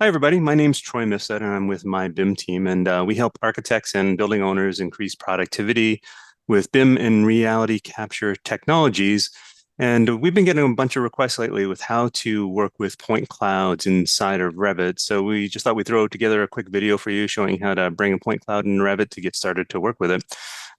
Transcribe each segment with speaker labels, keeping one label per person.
Speaker 1: Hi, everybody. My name's Troy Missett, and I'm with myBIMteam, and we help architects and building owners increase productivity with BIM and reality capture technologies. And we've been getting a bunch of requests lately with how to work with point clouds inside of Revit. So we just thought we'd throw together a quick video for you showing how to bring a point cloud in Revit to get started to work with it.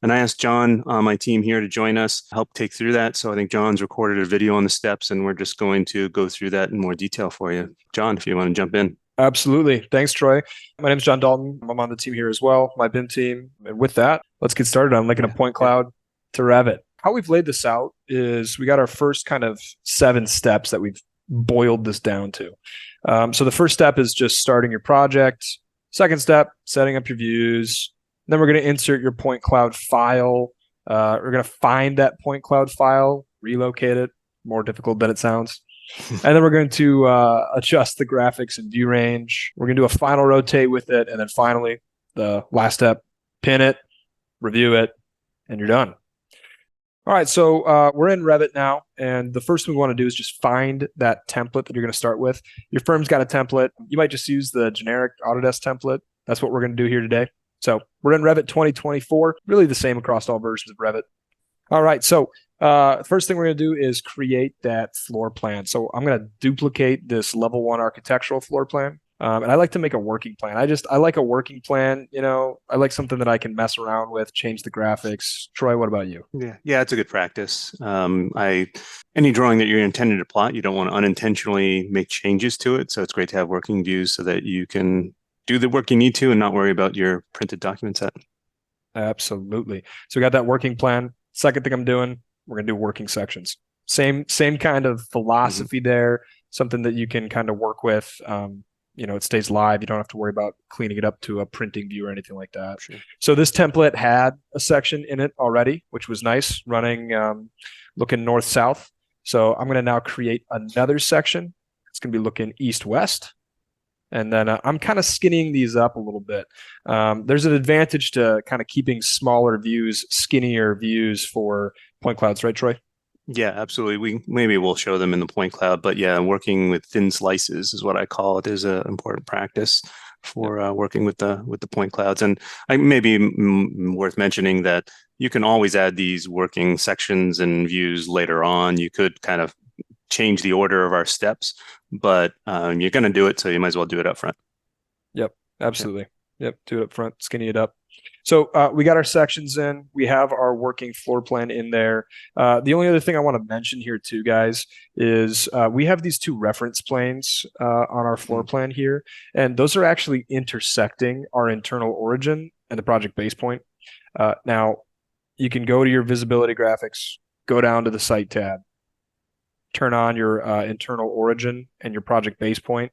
Speaker 1: And I asked John on my team here to join us, help take through that. So I think John's recorded a video on the steps, and we're just going to go through that in more detail for you. John, if you want to jump in.
Speaker 2: Absolutely. Thanks, Troy. My name is John Dalton. I'm on the team here as well, my BIM team. And with that, let's get started on linking a point cloud to Revit. How we've laid this out is we got our first kind of 7 steps that we've boiled this down to. So the first step is just starting your project. Second step, setting up your views. Then we're going to insert your point cloud file. We're going to find that point cloud file, relocate it, more difficult than it sounds. And then we're going to adjust the graphics and view range. We're going to do a final rotate with it. And then finally, the last step, pin it, review it, and you're done. All right, so we're in Revit now. And the first thing we want to do is just find that template that you're going to start with. Your firm's got a template. You might just use the generic Autodesk template. That's what we're going to do here today. So we're in Revit 2024, really the same across all versions of Revit. All right, so first thing we're going to do is create that floor plan. So I'm going to duplicate this level 1 architectural floor plan. And I like to make a working plan. I like a working plan. I like something that I can mess around with, change the graphics. Troy, what about you?
Speaker 1: Yeah, it's a good practice. Any drawing that you're intending to plot, you don't want to unintentionally make changes to it. So it's great to have working views so that you can do the work you need to and not worry about your printed document set.
Speaker 2: Absolutely. So we got that working plan. Second thing I'm doing, we're going to do working sections. Same kind of philosophy there, something that you can kind of work with. It stays live. You don't have to worry about cleaning it up to a printing view or anything like that.
Speaker 1: Sure.
Speaker 2: So this template had a section in it already, which was nice, running, looking north-south. So I'm going to now create another section. It's going to be looking east-west. And then I'm kind of skinnying these up a little bit. There's an advantage to kind of keeping smaller views, skinnier views for point clouds, right, Troy?
Speaker 1: Yeah, absolutely. Maybe we'll show them in the point cloud, but yeah, working with thin slices is what I call it, is an important practice for working with the point clouds. And I maybe worth mentioning that you can always add these working sections and views later on. You could kind of change the order of our steps, but you're going to do it, so you might as well do it up front.
Speaker 2: Yep, absolutely. Yep, do it up front, skinny it up. So we got our sections in. We have our working floor plan in there. The only other thing I want to mention here too, guys, is we have these 2 reference planes on our floor plan here, and those are actually intersecting our internal origin and the project base point. Now, you can go to your visibility graphics, go down to the site tab, turn on your internal origin and your project base point.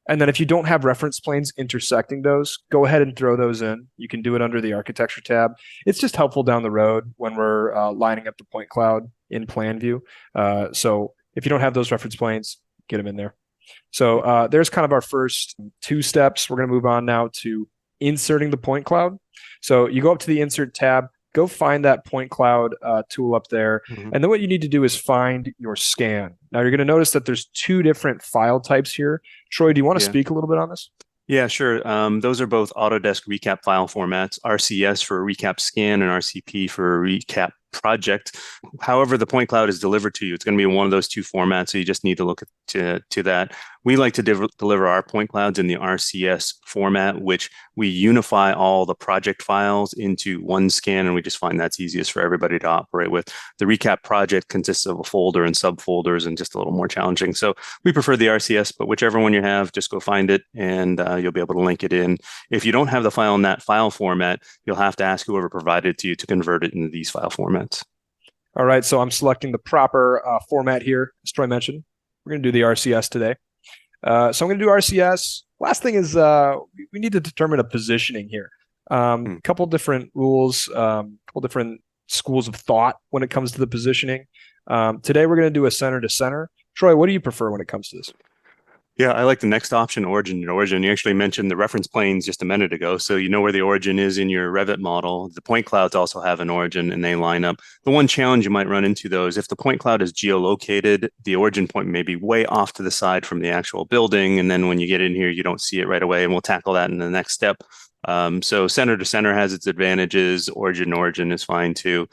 Speaker 2: And then if you don't have reference planes intersecting those, go ahead and throw those in. You can do it under the architecture tab. It's just helpful down the road when we're lining up the point cloud in plan view. So if you don't have those reference planes, get them in there. So there's kind of our first 2 steps. We're going to move on now to inserting the point cloud. So you go up to the insert tab, go find that point cloud tool up there. And then what you need to do is find your scan. Now you're going to notice that there's 2 different file types here. Troy, do you want to speak a little bit on this?
Speaker 1: Yeah, sure. Those are both Autodesk recap file formats, RCS for recap scan and RCP for recap project. However, the point cloud is delivered to you, it's going to be one of those 2 formats, so you just need to look to that. We like to deliver our point clouds in the RCS format, which we unify all the project files into one scan, and we just find that's easiest for everybody to operate with. The recap project consists of a folder and subfolders and just a little more challenging. So we prefer the RCS, but whichever one you have, just go find it, and you'll be able to link it in. If you don't have the file in that file format, you'll have to ask whoever provided it to you to convert it into these file formats.
Speaker 2: All right, so I'm selecting the proper format here, as Troy mentioned. We're going to do the RCS today. So I'm going to do RCS. Last thing is we need to determine a positioning here. A couple different rules, a couple different schools of thought when it comes to the positioning. Today we're going to do a center to center. Troy, what do you prefer when it comes to this?
Speaker 1: Yeah, I like the next option, origin and origin. You actually mentioned the reference planes just a minute ago. So you know where the origin is in your Revit model. The point clouds also have an origin and they line up. The one challenge you might run into though is if the point cloud is geolocated, the origin point may be way off to the side from the actual building. And then when you get in here, you don't see it right away. And we'll tackle that in the next step. So center to center has its advantages. Origin to origin is fine too.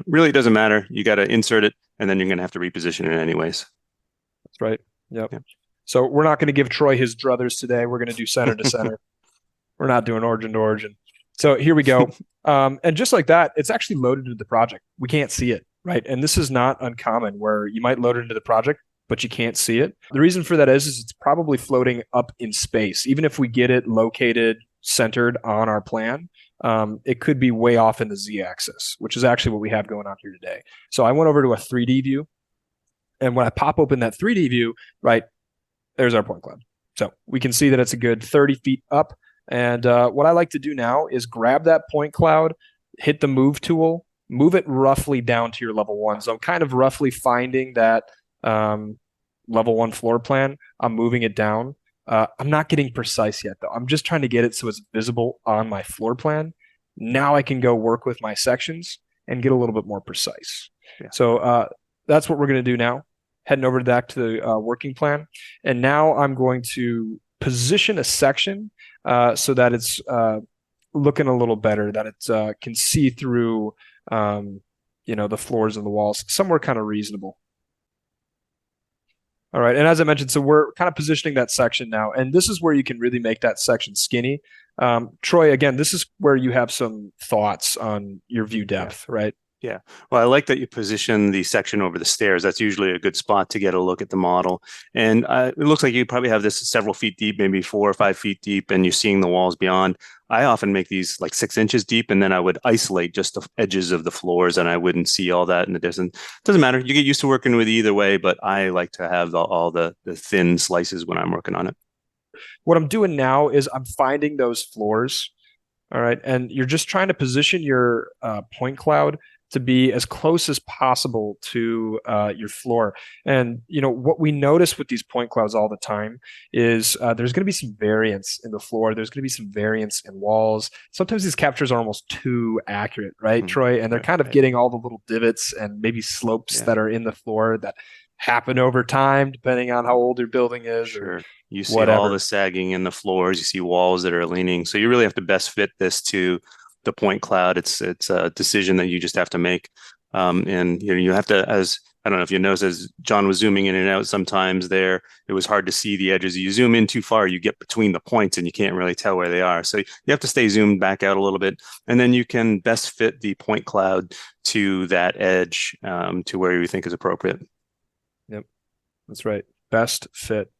Speaker 1: Really, it doesn't matter. You got to insert it and then you're going to have to reposition it anyways.
Speaker 2: That's right. Yep.
Speaker 1: Yeah.
Speaker 2: So we're not going to give Troy his druthers today. We're going to do center to center. We're not doing origin to origin. So here we go. And just like that, it's actually loaded into the project. We can't see it, right? And this is not uncommon where you might load it into the project, but you can't see it. The reason for that is it's probably floating up in space. Even if we get it located, centered on our plan, it could be way off in the Z-axis, which is actually what we have going on here today. So I went over to a 3D view. And when I pop open that 3D view, right, there's our point cloud. So we can see that it's a good 30 feet up. And what I like to do now is grab that point cloud, hit the move tool, move it roughly down to your level 1. So I'm kind of roughly finding that level 1 floor plan. I'm moving it down. I'm not getting precise yet, though. I'm just trying to get it so it's visible on my floor plan. Now I can go work with my sections and get a little bit more precise. Yeah. So that's what we're going to do now. Heading over back to the working plan. And now I'm going to position a section so that it's looking a little better, that it can see through, the floors and the walls, somewhere kind of reasonable. All right. And as I mentioned, so we're kind of positioning that section now. And this is where you can really make that section skinny. Troy, again, this is where you have some thoughts on your view depth, right?
Speaker 1: Yeah. Well, I like that you position the section over the stairs. That's usually a good spot to get a look at the model. And it looks like you probably have this several feet deep, maybe 4 or 5 feet deep, and you're seeing the walls beyond. I often make these like 6 inches deep, and then I would isolate just the edges of the floors, and I wouldn't see all that in the distance. Doesn't matter. You get used to working with either way, but I like to have all the thin slices when I'm working on it.
Speaker 2: What I'm doing now is I'm finding those floors. All right. And you're just trying to position your point cloud to be as close as possible to your floor. And, what we notice with these point clouds all the time is there's going to be some variance in the floor. There's going to be some variance in walls. Sometimes these captures are almost too accurate, right, Troy? And they're kind of getting all the little divots and maybe slopes that are in the floor that happen over time, depending on how old your building is.
Speaker 1: Sure. You see
Speaker 2: whatever.
Speaker 1: All the sagging in the floors. You see walls that are leaning. So you really have to best fit this to the point cloud. It's a decision that you just have to make. And you have to, as I don't know if you notice, as John was zooming in and out sometimes there, it was hard to see the edges. You zoom in too far, you get between the points and you can't really tell where they are. So you have to stay zoomed back out a little bit. And then you can best fit the point cloud to that edge to where you think is appropriate.
Speaker 2: Yep, that's right. Best fit.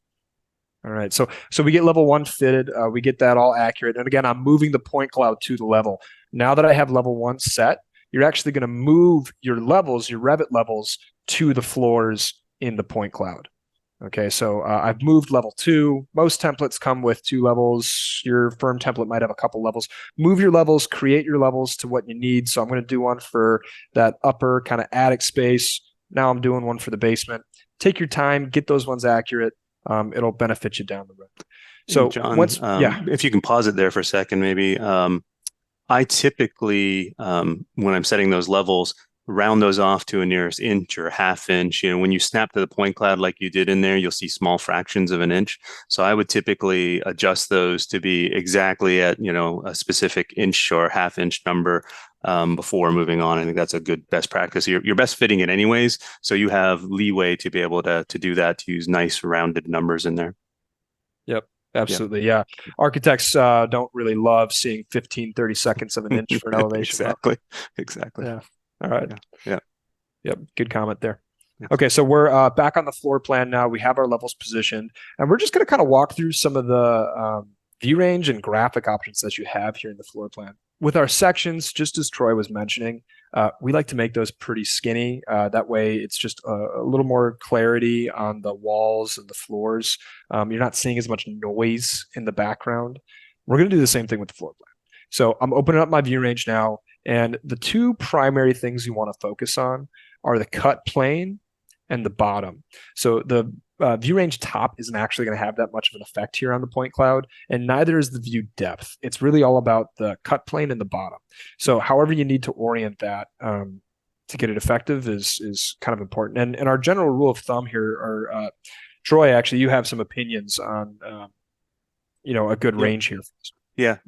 Speaker 2: All right. So we get level 1 fitted. We get that all accurate. And again, I'm moving the point cloud to the level. Now that I have level 1 set, you're actually going to move your levels, your Revit levels, to the floors in the point cloud. Okay. So I've moved level 2. Most templates come with 2 levels. Your firm template might have a couple levels. Move your levels, create your levels to what you need. So I'm going to do one for that upper kind of attic space. Now I'm doing one for the basement. Take your time, get those ones accurate. It'll benefit you down the road. So,
Speaker 1: John, if you can pause it there for a second, maybe. I typically, when I'm setting those levels, round those off to a nearest inch or half inch. When you snap to the point cloud like you did in there, you'll see small fractions of an inch. So I would typically adjust those to be exactly at, a specific inch or half inch number before moving on. I think that's a good best practice. You're best fitting it anyways, so you have leeway to be able to do that, to use nice rounded numbers in there.
Speaker 2: Yep, absolutely. Yeah. Architects don't really love seeing 15, 30 seconds of an inch for an elevation.
Speaker 1: Exactly.
Speaker 2: Yeah. All right.
Speaker 1: Yeah.
Speaker 2: Yep. Good comment there. Yeah. Okay, so we're back on the floor plan now. We have our levels positioned, and we're just going to kind of walk through some of the view range and graphic options that you have here in the floor plan. With our sections, just as Troy was mentioning, we like to make those pretty skinny. That way it's just a little more clarity on the walls and the floors. You're not seeing as much noise in the background. We're going to do the same thing with the floor plan. So I'm opening up my view range now, and the 2 primary things you want to focus on are the cut plane and the bottom. So the view range top isn't actually going to have that much of an effect here on the point cloud, and neither is the view depth. It's really all about the cut plane and the bottom. So however you need to orient that to get it effective is kind of important. And our general rule of thumb here are, Troy, actually, you have some opinions on a good range here.
Speaker 1: Yeah,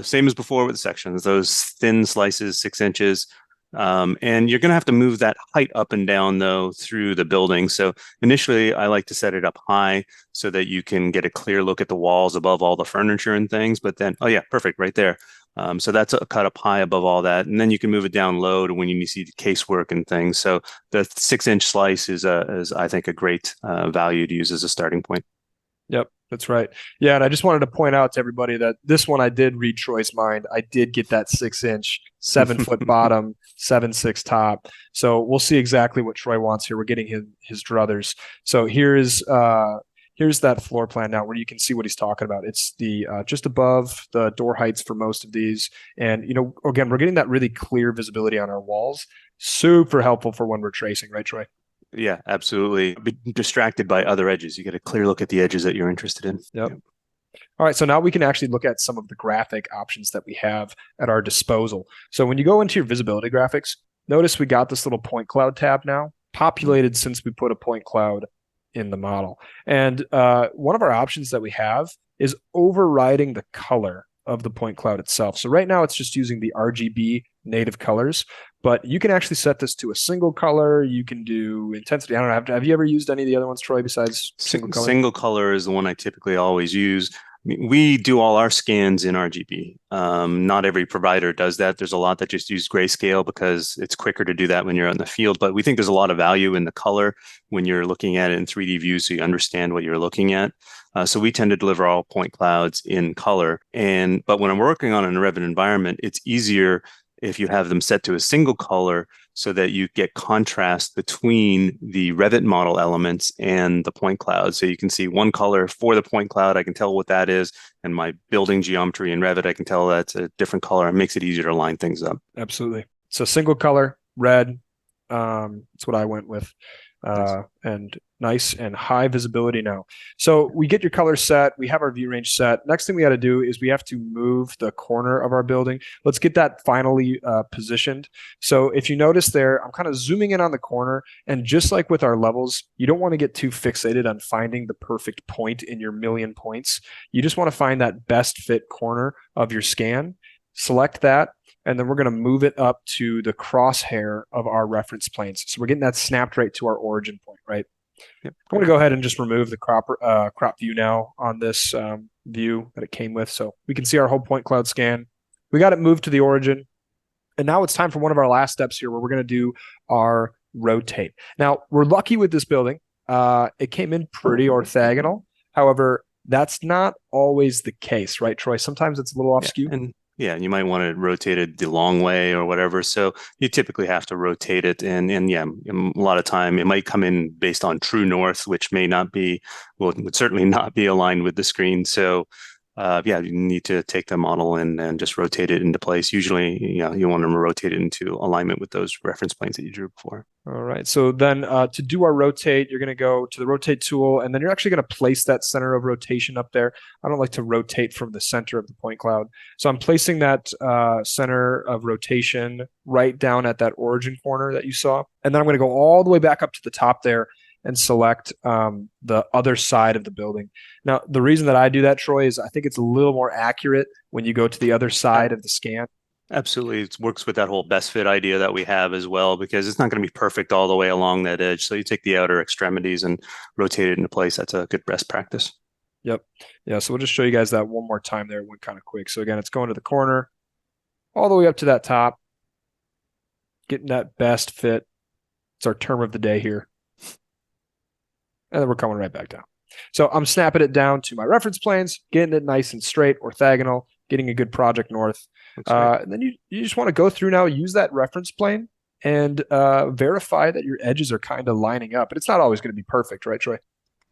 Speaker 1: same as before with the sections, those thin slices, 6 inches. And you're going to have to move that height up and down, though, through the building. So initially, I like to set it up high so that you can get a clear look at the walls above all the furniture and things. But then, oh yeah, perfect, right there. So that's a cut up high above all that. And then you can move it down low to when you see the casework and things. So the 6-inch slice is I think, a great value to use as a starting point.
Speaker 2: Yep, that's right. Yeah, and I just wanted to point out to everybody that this one I did read Troy's mind. I did get that 6-inch, 7-foot bottom, 7.6 top. So we'll see exactly what Troy wants here. We're getting his druthers. So here's that floor plan now where you can see what he's talking about. It's the just above the door heights for most of these. And, again, we're getting that really clear visibility on our walls. Super helpful for when we're tracing, right, Troy?
Speaker 1: Yeah, absolutely. Be distracted by other edges. You get a clear look at the edges that you're interested in.
Speaker 2: Yep. All right, so now we can actually look at some of the graphic options that we have at our disposal. So when you go into your visibility graphics, notice we got this little point cloud tab now, populated since we put a point cloud in the model. And one of our options that we have is overriding the color of the point cloud itself. So right now it's just using the RGB native colors, but you can actually set this to a single color. You can do intensity. I don't know. Have you ever used any of the other ones, Troy, besides single color?
Speaker 1: Single color is the one I typically always use. We do all our scans in RGB. Not every provider does that. There's a lot that just use grayscale because it's quicker to do that when you're out in the field. But we think there's a lot of value in the color when you're looking at it in 3D view, so you understand what you're looking at. So we tend to deliver all point clouds in color. But when I'm working on a Revit environment, it's easier if you have them set to a single color so that you get contrast between the Revit model elements and the point cloud. So you can see one color for the point cloud. I can tell what that is. And my building geometry in Revit, I can tell that's a different color. It makes it easier to line things up.
Speaker 2: Absolutely. So single color, red. That's what I went with. And nice and high visibility now. So we get your color set. We have our view range set. Next thing we got to do is we have to move the corner of our building. Let's get that finally positioned. So if you notice there, I'm kind of zooming in on the corner. And just like with our levels, you don't want to get too fixated on finding the perfect point in your million points. You just want to find that best fit corner of your scan. Select that. And then we're going to move it up to the crosshair of our reference planes. So we're getting that snapped right to our origin point, right? Yep. I'm going to go ahead and just remove the crop view now on this view that it came with. So we can see our whole point cloud scan. We got it moved to the origin. And now it's time for one of our last steps here where we're going to do our rotate. Now, we're lucky with this building. It came in pretty orthogonal. However, that's not always the case, right, Troy? Sometimes it's a little off skew.
Speaker 1: And you might want to rotate it the long way or whatever. So you typically have to rotate it. And yeah, a lot of time it might come in based on true north, which may not be, would certainly not be aligned with the screen. So you need to take the model and just rotate it into place. Usually, you want to rotate it into alignment with those reference planes that you drew before.
Speaker 2: All right. So then to do our rotate, you're going to go to the rotate tool, and then you're actually going to place that center of rotation up there. I don't like to rotate from the center of the point cloud. So I'm placing that center of rotation right down at that origin corner that you saw. And then I'm going to go all the way back up to the top there and select the other side of the building. Now, the reason that I do that, Troy, is I think it's a little more accurate when you go to the other side of the scan.
Speaker 1: Absolutely. It works with that whole best fit idea that we have as well, because it's not going to be perfect all the way along that edge. So you take the outer extremities and rotate it into place. That's a good best practice.
Speaker 2: Yep. Yeah. So we'll just show you guys that one more time there. Went kind of quick. So again, it's going to the corner all the way up to that top, getting that best fit. It's our term of the day here. And then we're coming right back down. So I'm snapping it down to my reference planes, getting it nice and straight, orthogonal, getting a good project north. And then you just want to go through now, use that reference plane and verify that your edges are kind of lining up. But it's not always going to be perfect, right, Troy?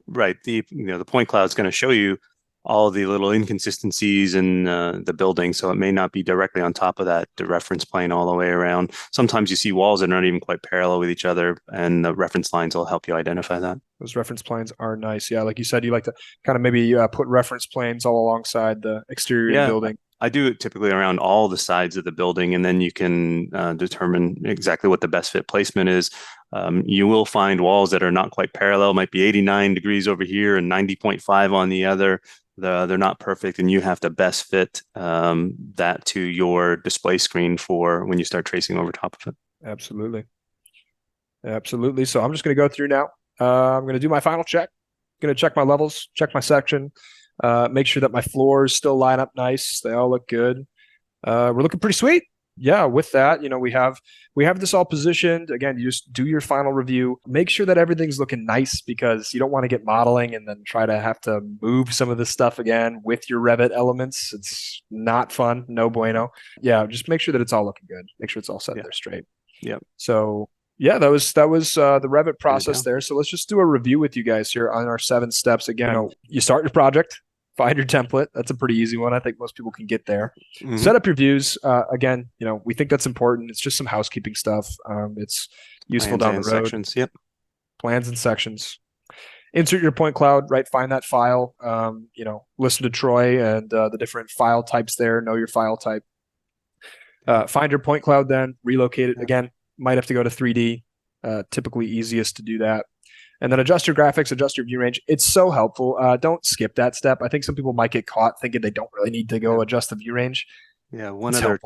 Speaker 1: Right. The point cloud is going to show you all the little inconsistencies in the building. So it may not be directly on top of the reference plane all the way around. Sometimes you see walls that are not even quite parallel with each other, and the reference lines will help you identify that.
Speaker 2: Those reference planes are nice. Yeah, like you said, you like to kind of maybe put reference planes all alongside the exterior of the
Speaker 1: Yeah,
Speaker 2: building.
Speaker 1: I do it typically around all the sides of the building, and then you can determine exactly what the best fit placement is. You will find walls that are not quite parallel, might be 89 degrees over here and 90.5 on the other. They're not perfect, and you have to best fit that to your display screen for when you start tracing over top of it.
Speaker 2: Absolutely. Absolutely. So I'm just going to go through now. I'm going to do my final check. Going to check my levels, check my section, make sure that my floors still line up nice. They all look good. We're looking pretty sweet. Yeah, with that, we have this all positioned. Again, you just do your final review. Make sure that everything's looking nice, because you don't want to get modeling and then try to have to move some of this stuff again with your Revit elements. It's not fun. No bueno. Yeah, just make sure that it's all looking good. Make sure it's all set there straight.
Speaker 1: Yeah.
Speaker 2: So yeah, that was the Revit process there. So let's just do a review with you guys here on our 7 steps. Again, you start your project, find your template. That's a pretty easy one. I think most people can get there. Mm-hmm. Set up your views. Again, we think that's important. It's just some housekeeping stuff. It's useful
Speaker 1: Plans
Speaker 2: down the road.
Speaker 1: Sections. Yep.
Speaker 2: Plans and sections. Insert your point cloud, right? Find that file. Listen to Troy and the different file types there. Know your file type. Find your point cloud, then relocate it again. Might have to go to 3D. Typically easiest to do that. And then adjust your graphics, adjust your view range. It's so helpful. Don't skip that step. I think some people might get caught thinking they don't really need to go adjust the view range.
Speaker 1: Yeah, one other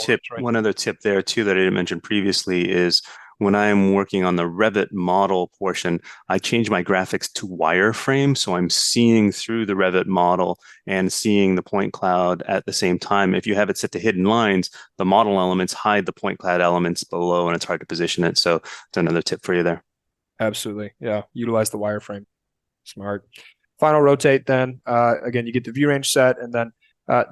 Speaker 1: tip there too that I didn't mention previously is when I'm working on the Revit model portion, I change my graphics to wireframe. So I'm seeing through the Revit model and seeing the point cloud at the same time. If you have it set to hidden lines, the model elements hide the point cloud elements below, and it's hard to position it. So it's another tip for you there.
Speaker 2: Absolutely. Yeah. Utilize the wireframe. Smart. Final rotate then. Again, you get the view range set, and then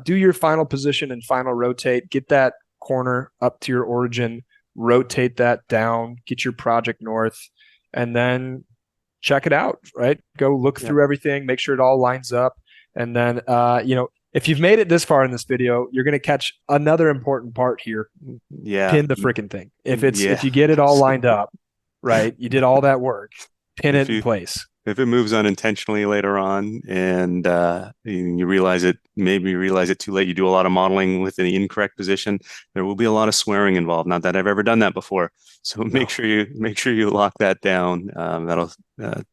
Speaker 2: do your final position and final rotate. Get that corner up to your origin. Rotate that down. Get your project north, and then check it out, right? Go look through everything. Make sure it all lines up. And then, if you've made it this far in this video, you're going to catch another important part here.
Speaker 1: Yeah.
Speaker 2: Pin the freaking thing. If you get it all lined up, right? You did all that work. Pin it in place.
Speaker 1: If it moves unintentionally later on and you realize it too late, you do a lot of modeling with the incorrect position, there will be a lot of swearing involved. Not that I've ever done that before. So make sure you lock that down. That'll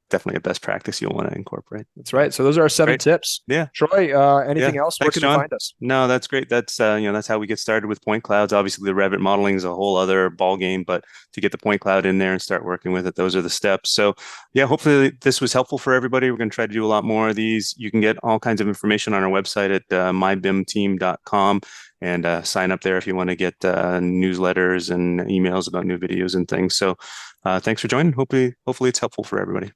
Speaker 1: definitely a best practice you'll want to incorporate.
Speaker 2: That's right. So those are our 7 tips.
Speaker 1: Yeah.
Speaker 2: Troy, anything else?
Speaker 1: Thanks,
Speaker 2: Where can you find us?
Speaker 1: No, that's great. That's that's how we get started with point clouds. Obviously, the Revit modeling is a whole other ball game, but to get the point cloud in there and start working with it, those are the steps. So yeah, hopefully this was helpful for everybody. We're going to try to do a lot more of these. You can get all kinds of information on our website at myBIMteam.com and sign up there if you want to get newsletters and emails about new videos and things. So thanks for joining. Hopefully it's helpful for everybody.